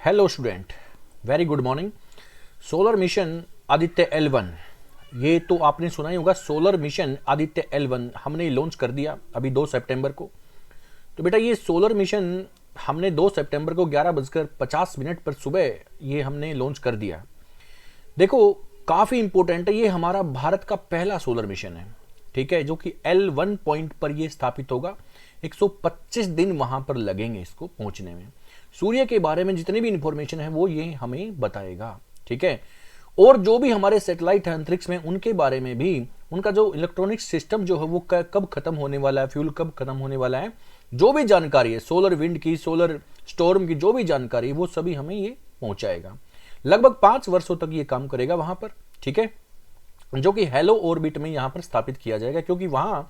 Hello student, very good morning. Solar mission Aditya L1, ये तो आपने सुना ही होगा। सोलर मिशन आदित्य L1 हमने लॉन्च कर दिया अभी 2 सितंबर को। तो बेटा ये सोलर मिशन हमने 2 सितंबर को 11:50 पर सुबह ये हमने लॉन्च कर दिया। देखो काफ़ी इंपॉर्टेंट है, ये हमारा भारत का पहला सोलर मिशन है, ठीक है, जो कि L1 पॉइंट पर ये स्थापित होगा। 125 दिन वहां पर लगेंगे इसको पहुंचने में। सूर्य के बारे में जितनी भी इंफॉर्मेशन है वो ये हमें बताएगा, ठीक है। और जो भी हमारे सैटेलाइट है अंतरिक्ष में, उनके बारे में भी, उनका जो इलेक्ट्रॉनिक सिस्टम जो है वो कब खत्म होने वाला है, फ्यूल कब खत्म होने वाला है, जो भी जानकारी है सोलर विंड की, सोलर स्टॉर्म की, जो भी जानकारी है वो सभी हमें ये पहुंचाएगा। लगभग 5 वर्षों तक ये काम करेगा वहां पर, ठीक है, जो कि हेलो ऑर्बिट में यहां पर स्थापित किया जाएगा, क्योंकि वहां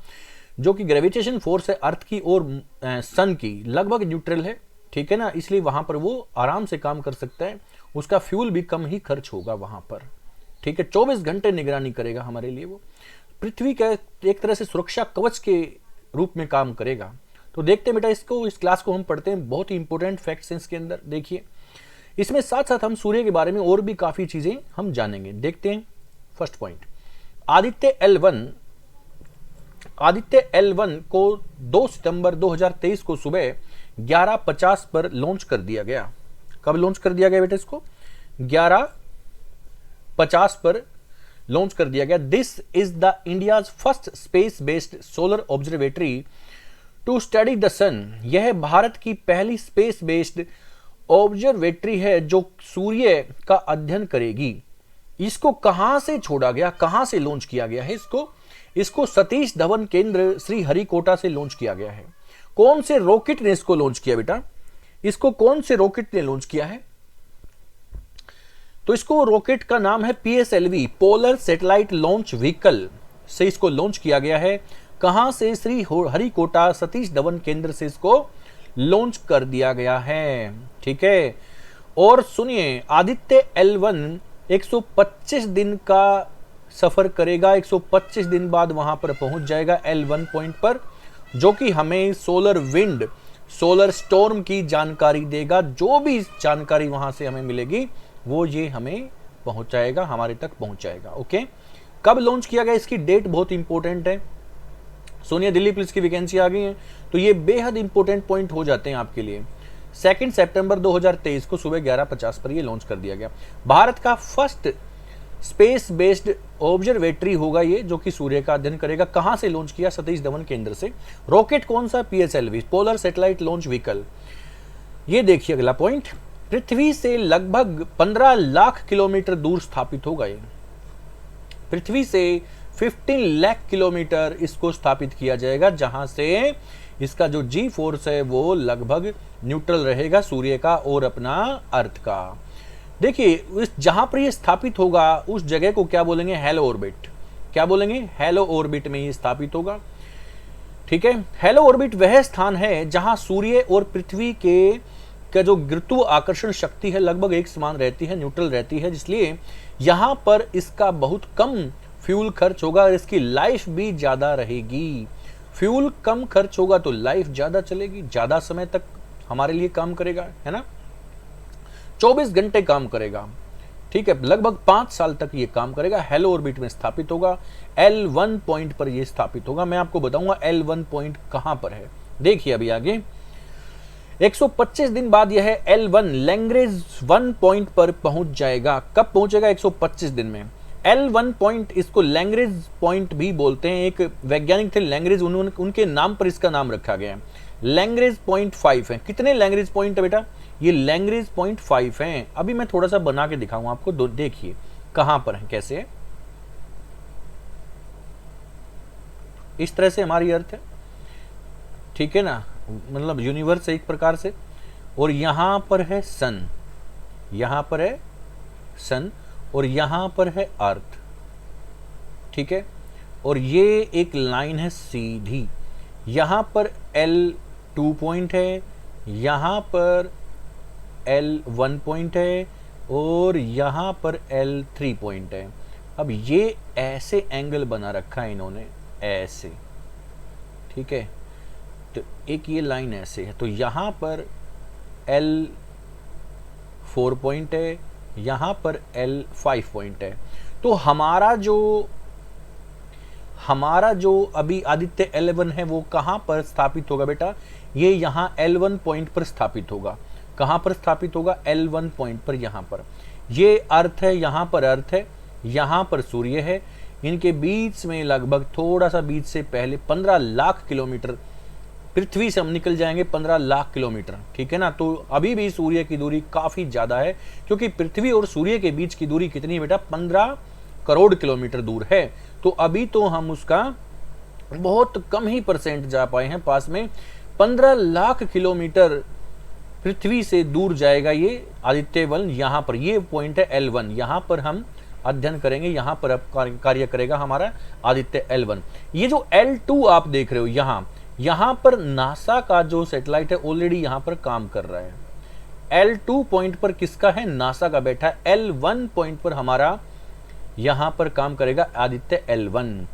जो कि ग्रेविटेशन फोर्स है अर्थ की और सन की लगभग न्यूट्रल है, ठीक है ना, इसलिए वहां पर वो आराम से काम कर सकता है। उसका फ्यूल भी कम ही खर्च होगा वहां पर, ठीक है। 24 घंटे निगरानी करेगा हमारे लिए वो। पृथ्वी का एक तरह से सुरक्षा कवच के रूप में काम करेगा। तो देखते हैं बेटा इसको, इस क्लास को हम पढ़ते हैं। बहुत ही इंपॉर्टेंट फैक्ट्स हैं इसके अंदर। देखिए इसमें साथ साथ हम सूर्य के बारे में और भी काफी चीजें हम जानेंगे। देखते हैं फर्स्ट पॉइंट। आदित्य L1 को 2 सितंबर 2023 को सुबह 11:50 पर लॉन्च कर दिया गया। कब लॉन्च कर दिया गया बेटा इसको? 11:50 पर लॉन्च कर दिया गया। This is the India's first space based solar observatory to study the sun. यह भारत की पहली स्पेस बेस्ड ऑब्जर्वेटरी है जो सूर्य का अध्ययन करेगी। इसको कहां से छोड़ा गया, कहां से लॉन्च किया गया है इसको सतीश धवन केंद्र श्रीहरिकोटा से लॉन्च किया गया है। कौन से रॉकेट ने इसको लॉन्च किया बेटा? इसको कौन से रॉकेट ने लॉन्च किया है? तो इसको रॉकेट का नाम है PSLV, polar satellite launch vehicle से इसको लॉन्च किया गया है। कहां से? श्रीहरिकोटा सतीश धवन केंद्र से इसको लॉन्च कर दिया गया है, ठीक है। और सुनिए, आदित्य L1 125 दिन का सफर करेगा। 125 दिन बाद वहां पर पहुंच जाएगा L1 पॉइंट पर, जो कि हमें सोलर विंड, सोलर स्टॉर्म की जानकारी देगा। जो भी जानकारी वहां से हमें मिलेगी वो ये हमें पहुंचाएगा, हमारे तक पहुंचाएगा। ओके, कब लॉन्च किया गया, इसकी डेट बहुत इंपॉर्टेंट है। सोनिया दिल्ली पुलिस की वैकेंसी आ गई है, तो ये बेहद इंपॉर्टेंट पॉइंट हो जाते हैं आपके लिए। 2 सितंबर 2023 को सुबह 11:50 पर ये लॉन्च कर दिया गया। भारत का फर्स्ट स्पेस बेस्ड ऑब्जर्वेटरी होगा ये, जो कि सूर्य का अध्ययन करेगा। कहां से लॉन्च किया? सतीश धवन केंद्र से। रॉकेट कौन सा? PSLV, polar satellite launch vehicle. ये देखिए अगला पॉइंट। पृथ्वी से लगभग 15 लाख किलोमीटर दूर स्थापित होगा ये। पृथ्वी से 15 लाख किलोमीटर इसको स्थापित किया जाएगा, जहां से इसका जो G फोर्स है वो लगभग न्यूट्रल रहेगा सूर्य का और अपना अर्थ का। देखिए जहां पर ये स्थापित होगा उस जगह को क्या बोलेंगे? Hello orbit. क्या बोलेंगे? हेलो ऑर्बिट में ये स्थापित होगा, ठीक है। हेलो ऑर्बिट वह स्थान है जहां सूर्य और पृथ्वी के का जो गुरुत्व आकर्षण शक्ति है लगभग एक समान रहती है, न्यूट्रल रहती है, इसलिए यहां पर इसका बहुत कम फ्यूल खर्च होगा और इसकी लाइफ भी ज्यादा रहेगी। फ्यूल कम खर्च होगा तो लाइफ ज्यादा चलेगी, ज्यादा समय तक हमारे लिए काम करेगा, है ना। 24 घंटे काम करेगा, ठीक है। लगभग 5 साल तक ये काम करेगा। हेलो ऑर्बिट में स्थापित होगा। L1 पॉइंट पर ये स्थापित होगा। मैं आपको बताऊंगा L1 पॉइंट कहां पर है। देखिए अभी आगे 125 दिन बाद यह L1 लैग्रेंज 1 पॉइंट पर पहुंच जाएगा। कब पहुंचेगा? 125 दिन में। L1 पॉइंट, इसको लैग्रेंज पॉइंट भी बोलते हैं। एक वैज्ञानिक थे लैग्रेंज, उनके नाम पर इसका नाम रखा गया है। लैग्रेंज पॉइंट 5 है। कितने लैग्रेंज पॉइंट है बेटा? ये लैग्रेंज पॉइंट 5 हैं। अभी मैं थोड़ा सा बना के दिखाऊंगा आपको, देखिए कहां पर है, कैसे है। इस तरह से हमारी अर्थ है, ठीक है ना, मतलब यूनिवर्स एक प्रकार से। और यहां पर है सन, यहां पर है सन और यहां पर है अर्थ, ठीक है। और ये एक लाइन है सीधी। यहां पर L2 पॉइंट है, यहां पर L1 पॉइंट है और यहां पर L3 पॉइंट है। अब ये ऐसे एंगल बना रखा है इन्होंने, ऐसे, ठीक है। तो एक ये लाइन ऐसे है, तो यहां पर 4 पॉइंट है, यहाँ पर L 5 पॉइंट है। तो हमारा जो अभी आदित्य L1 है वो कहाँ पर स्थापित होगा बेटा, ये यहाँ L1 पॉइंट पर स्थापित होगा। कहाँ पर स्थापित होगा, L1 पॉइंट पर, यहाँ पर। ये अर्थ है, यहाँ पर अर्थ है, यहाँ पर सूर्य है। इनके बीच में लगभग थोड़ा सा बीच से पहले 15 लाख किलोमीटर पृथ्वी से हम निकल जाएंगे, 15 लाख किलोमीटर, ठीक है ना। तो अभी भी सूर्य की दूरी काफी ज्यादा है, क्योंकि पृथ्वी और सूर्य के बीच की दूरी कितनी है बेटा, 15 करोड़ किलोमीटर दूर है। तो अभी तो हम उसका बहुत कम ही परसेंट जा पाए हैं पास में। 15 लाख किलोमीटर पृथ्वी से दूर जाएगा ये आदित्य वन। यहाँ पर ये पॉइंट है L1, यहाँ पर हम अध्ययन करेंगे, यहाँ पर अब कार्य करेगा हमारा आदित्य L1। ये जो L2 आप देख रहे हो यहाँ पर नासा का जो सैटेलाइट है ऑलरेडी यहाँ पर काम कर रहा है। L2 पॉइंट पर किसका है, नासा का बैठा है। L1 पॉइंट पर हमारा यहाँ पर काम करेगा आदित्य L1।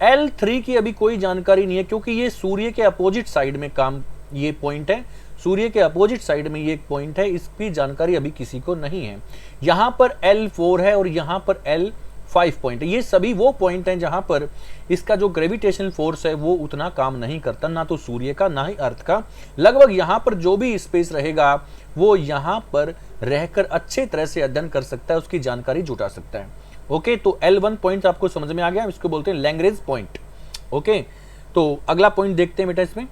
L3 की अभी कोई जानकारी नहीं है, क्योंकि ये सूर्य के अपोजिट साइड में काम, ये पॉइंट है सूर्य के अपोजिट साइड में ये एक पॉइंट है, इसकी जानकारी अभी किसी को नहीं है। यहाँ पर L4 है और यहाँ पर L5 पॉइंट है। ये सभी वो पॉइंट हैं जहाँ पर इसका जो ग्रेविटेशनल फोर्स है वो उतना काम नहीं करता, ना तो सूर्य का ना ही अर्थ का। लगभग यहाँ पर जो भी स्पेस रहेगा वो यहाँ पर रहकर अच्छे तरह से अध्ययन कर सकता है, उसकी जानकारी जुटा सकता है। ओके, तो L1 पॉइंट आपको समझ में आ गया, इसको बोलते हैं लैग्रेंज पॉइंट। ओके, तो अगला पॉइंट देखते हैं बेटा इसमें।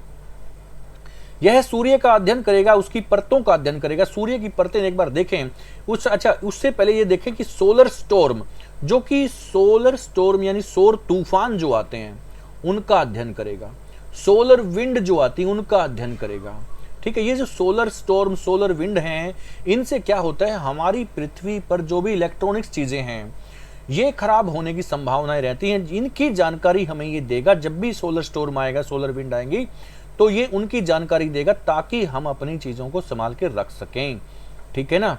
यह सूर्य का अध्ययन करेगा, उसकी परतों का अध्ययन करेगा। सूर्य की परतें एक बार देखें, उससे पहले ये देखें कि सोलर स्टॉर्म यानी सौर तूफान जो आते हैं उनका अध्ययन करेगा। सोलर विंड जो आती है उनका अध्ययन करेगा। ठीक है, ये जो सोलर स्टॉर्म, सोलर विंड हैं, इनसे क्या होता है, हमारी पृथ्वी पर जो भी इलेक्ट्रॉनिक्स चीजें हैं ये खराब होने की संभावनाएं रहती हैं। इनकी जानकारी हमें ये देगा। जब भी सोलर स्टॉर्म आएगा, सोलर विंड आएंगी, तो ये उनकी जानकारी देगा, ताकि हम अपनी चीजों को संभाल के रख सकें। ठीक है ना,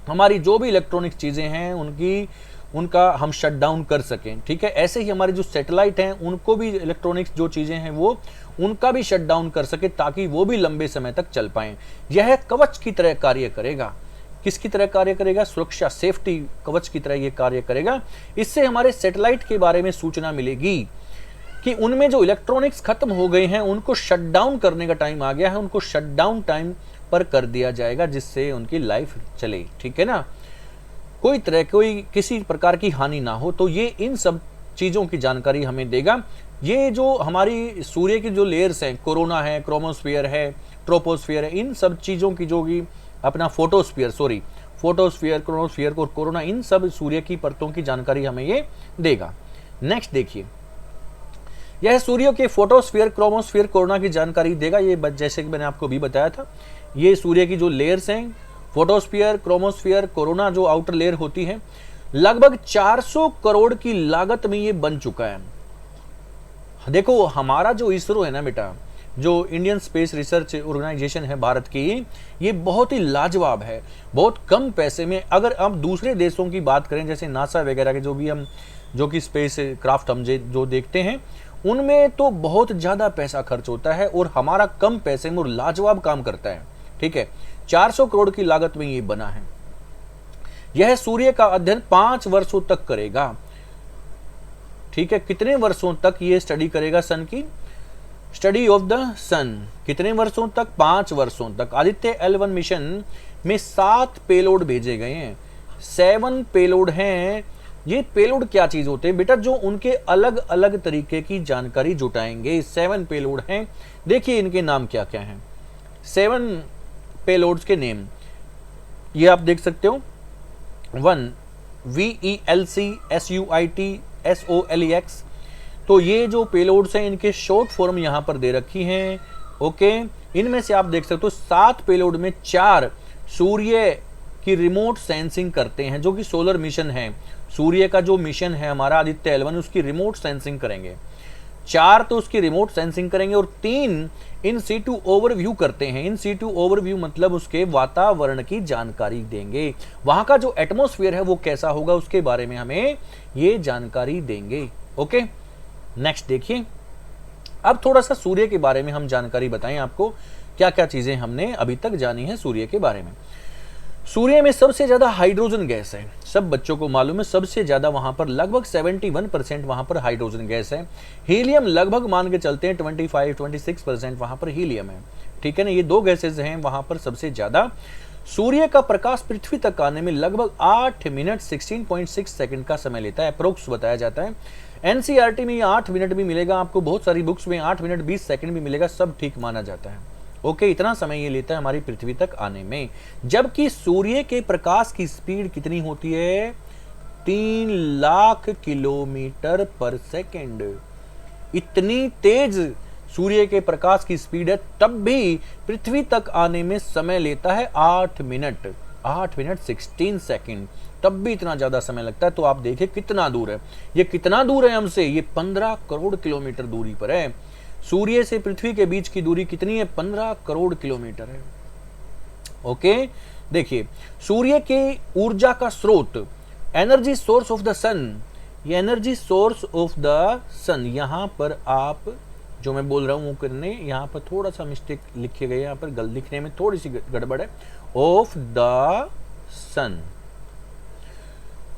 हमारी जो भी इलेक्ट्रॉनिक्स चीजें हैं उनका हम शट डाउन कर सकें। ठीक है, ऐसे ही हमारे जो सैटेलाइट हैं उनको भी इलेक्ट्रॉनिक्स जो चीजें हैं वो उनका भी शट डाउन कर सके, ताकि वो भी लंबे समय तक चल पाएं। यह कवच की तरह कार्य करेगा। किसकी तरह कार्य करेगा, सुरक्षा, सेफ्टी कवच की तरह ये कार्य करेगा। इससे हमारे सैटेलाइट के बारे में सूचना मिलेगी कि उनमें जो इलेक्ट्रॉनिक्स खत्म हो गए हैं उनको शट डाउन करने का टाइम आ गया है, उनको शट डाउन टाइम पर कर दिया जाएगा, जिससे उनकी लाइफ चले। ठीक है ना, कोई किसी प्रकार की हानि ना हो। तो ये इन सब चीजों की जानकारी हमें देगा। ये जो हमारी सूर्य की जो लेयर्स हैं, कोरोना है, क्रोमोस्फीयर है, ट्रोपोस्फीयर है, इन सब चीजों की जो कि अपना फोटोस्फीयर, क्रोमोस्फीयर और कोरोना, इन सब सूर्य की परतों की जानकारी हमें ये देगा। नेक्स्ट देखिए, यह सूर्य के फोटोस्फीयर, क्रोमोस्फीयर, कोरोना की जानकारी देगा। ये जैसे कि मैंने आपको भी बताया था, ये सूर्य की जो लेयर्स हैं, फोटोस्फीयर, क्रोमोस्फीयर, कोरोना जो आउटर लेयर होती है, लगभग 400 करोड़ की लागत में ये बन चुका है। देखो, हमारा जो इसरो है ना बेटा, जो इंडियन स्पेस रिसर्च ऑर्गेनाइजेशन है भारत की, ये बहुत ही लाजवाब है। बहुत कम पैसे में, अगर हम दूसरे देशों की बात करें जैसे नासा वगैरह के जो कि स्पेस क्राफ्ट हम जो देखते हैं, उनमें तो बहुत ज्यादा पैसा खर्च होता है, और हमारा कम पैसे में और लाजवाब काम करता है। ठीक है, 400 करोड़ की लागत में ये बना है। यह सूर्य का अध्ययन 5 वर्षों तक करेगा। ठीक है, कितने वर्षों तक ये स्टडी करेगा, सन की स्टडी ऑफ द सन, कितने वर्षों तक, 5 वर्षों तक। आदित्य L1 मिशन में 7 पेलोड भेजे गए हैं, 7 पेलोड हैं। ये पेलोड क्या चीज होते हैं बेटा, जो उनके अलग अलग तरीके की जानकारी जुटाएंगे। 7 पेलोड हैं, देखिए इनके नाम क्या क्या हैं। 7 पेलोड्स के नेम ये आप देख सकते हो। 1 VELC SUIT SOLEX। तो ये जो पेलोड्स हैं, इनके शॉर्ट फॉर्म यहां पर दे रखी हैं। ओके, इनमें से आप देख सकते हो 7 पेलोड में 4 सूर्य की रिमोट सेंसिंग करते हैं, जो कि सोलर मिशन है। सूर्य का जो मिशन है हमारा आदित्य L1, उसकी रिमोट सेंसिंग करेंगे। 4 तो उसकी रिमोट सेंसिंग करेंगे, और 3 इन सीटू ओवरव्यू करते हैं। इन सीटू ओवरव्यू मतलब उसके वातावरण की जानकारी देंगे, वहां का जो एटमॉस्फेयर है वो कैसा होगा उसके बारे में हमें ये जानकारी देंगे। ओके, नेक्स्ट देखिए, अब थोड़ा सा सूर्य के बारे में हम जानकारी बताएं आपको, क्या क्या चीजें हमने अभी तक जानी है सूर्य के बारे में। सूर्य में सबसे ज्यादा हाइड्रोजन गैस है, सब बच्चों को मालूम है, सबसे ज्यादा वहां पर लगभग 71% वहां पर हाइड्रोजन गैस है। हीलियम लगभग मान के चलते हैं 25-26% वहां पर हीलियम है, ठीक है ना। ये दो गैसेज हैं वहां पर सबसे ज्यादा। सूर्य का प्रकाश पृथ्वी तक आने में लगभग 8 मिनट 16.6 सेकंड का समय लेता है, अप्रोक्स बताया जाता है। एनसीईआरटी में 8 मिनट भी मिलेगा आपको, बहुत सारी बुक्स में 8 मिनट 20 सेकंड भी मिलेगा, सब ठीक माना जाता है। ओके, इतना समय ये लेता है हमारी पृथ्वी तक आने में। जबकि सूर्य के प्रकाश की स्पीड कितनी होती है? 3 लाख किलोमीटर पर सेकेंड। इतनी तेज सूर्य के प्रकाश की स्पीड है, तब भी पृथ्वी तक आने में समय लेता है 8 मिनट 16 सेकंड, तब भी इतना ज्यादा समय लगता है। तो आप देखिए कितना दूर है ये, कितना दूर है हमसे, ये 15 करोड़ किलोमीटर दूरी पर है। सूर्य से पृथ्वी के बीच की दूरी कितनी है? 15 करोड़ किलोमीटर है। ओके, देखिए सूर्य के ऊर्जा का स्रोत, एनर्जी सोर्स ऑफ द सन, ये एनर्जी सोर्स ऑफ द सन, यहां पर आप जो मैं बोल रहा हूं वो करने, यहां पर थोड़ा सा मिस्टेक लिखे गए, यहां पर गलत लिखने में थोड़ी सी गड़बड़ है। Of the sun,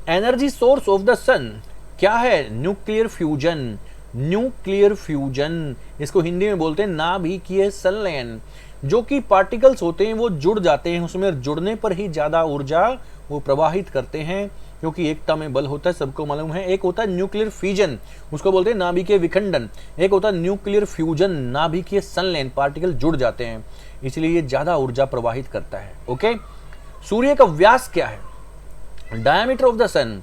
energy source of the sun क्या है? Nuclear fusion. न्यूक्लियर फ्यूजन, इसको हिंदी में बोलते हैं नाभिकीय संलयन। जो कि पार्टिकल्स होते हैं वो जुड़ जाते हैं, उसमें जुड़ने पर ही ज्यादा ऊर्जा वो प्रवाहित करते हैं, क्योंकि एकता में बल होता है, सबको मालूम है। एक होता है न्यूक्लियर फिजन, उसको बोलते हैं नाभिकीय विखंडन। एक होता है न्यूक्लियर फ्यूजन, नाभिकीय संलयन, पार्टिकल जुड़ जाते हैं, इसलिए ये ज्यादा ऊर्जा प्रवाहित करता है। ओके, सूर्य का व्यास क्या है? डायमीटर ऑफ द सन,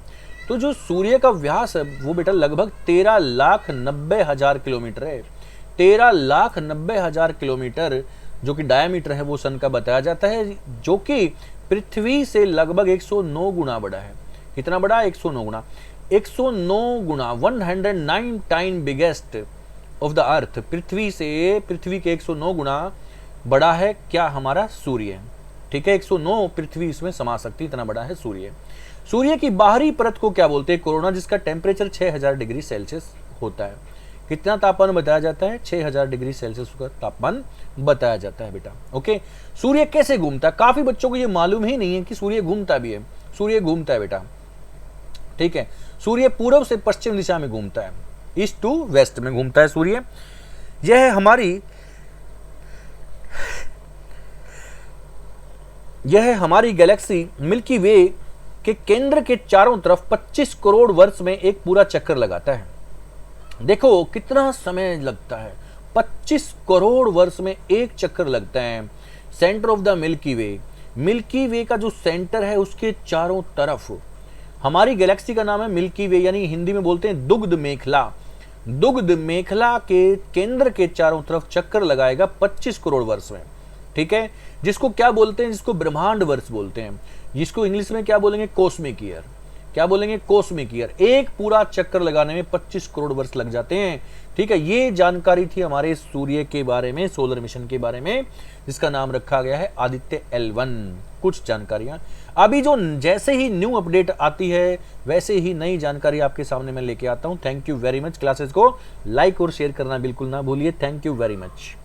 तो जो सूर्य का व्यास है वो बेटा लगभग 13,90,000 किलोमीटर है। 13,90,000 किलोमीटर जो कि डायमीटर है वो सन का बताया जाता है, जो कि पृथ्वी से लगभग 109 गुना बड़ा है। कितना बड़ा? 109 गुना। 109 गुना, 109 time biggest of the earth. पृथ्वी से, पृथ्वी के 109 गुना बड़ा है क्या? हमारा सूर्य, ठीक है। 109 पृथ्वी इसमें समा सकती, इतना बड़ा है सूर्य। सूर्य की बाहरी परत को क्या बोलते हैं? कोरोना, जिसका टेम्परेचर 6000 डिग्री सेल्सियस होता है। कितना तापमान बताया जाता है? 6000 डिग्री सेल्सियस का तापमान बताया जाता है बेटा। ओके, सूर्य कैसे घूमता है? काफी बच्चों को ये मालूम ही नहीं है कि सूर्य घूमता भी है। सूर्य घूमता है बेटा, ठीक है। सूर्य पूर्व से पश्चिम दिशा में घूमता है, ईस्ट टू वेस्ट में घूमता है सूर्य। यह हमारी गैलेक्सी मिल्की वे के केंद्र के चारों तरफ 25 करोड़ वर्ष में एक पूरा चक्कर लगाता है। देखो कितना समय लगता है, 25 करोड़ वर्ष में एक चक्कर लगता है। Centre of the Milky Way, Milky Way का जो सेंटर है उसके चारों तरफ, हमारी गैलेक्सी का नाम है मिल्की वे, यानी हिंदी में बोलते हैं दुग्ध मेखला। दुग्ध मेखला के केंद्र के चारों तरफ चक्कर लगाएगा 25 करोड़ वर्ष में, ठीक है। जिसको क्या बोलते हैं? जिसको ब्रह्मांड वर्ष बोलते हैं, जिसको इंग्लिश में क्या बोलेंगे? Cosmic year. क्या बोलेंगे? Cosmic year. एक पूरा चक्कर लगाने में 25 करोड़ वर्ष लग जाते हैं, ठीक है। ये जानकारी थी हमारे सूर्य के बारे में, सोलर मिशन के बारे में, जिसका नाम रखा गया है आदित्य L1। कुछ जानकारियां अभी जो जैसे ही न्यू अपडेट आती है वैसे ही नई जानकारी आपके सामने मैं लेके आता हूं। Thank you very much. Classes को लाइक और शेयर करना बिल्कुल ना भूलिए। Thank you very much.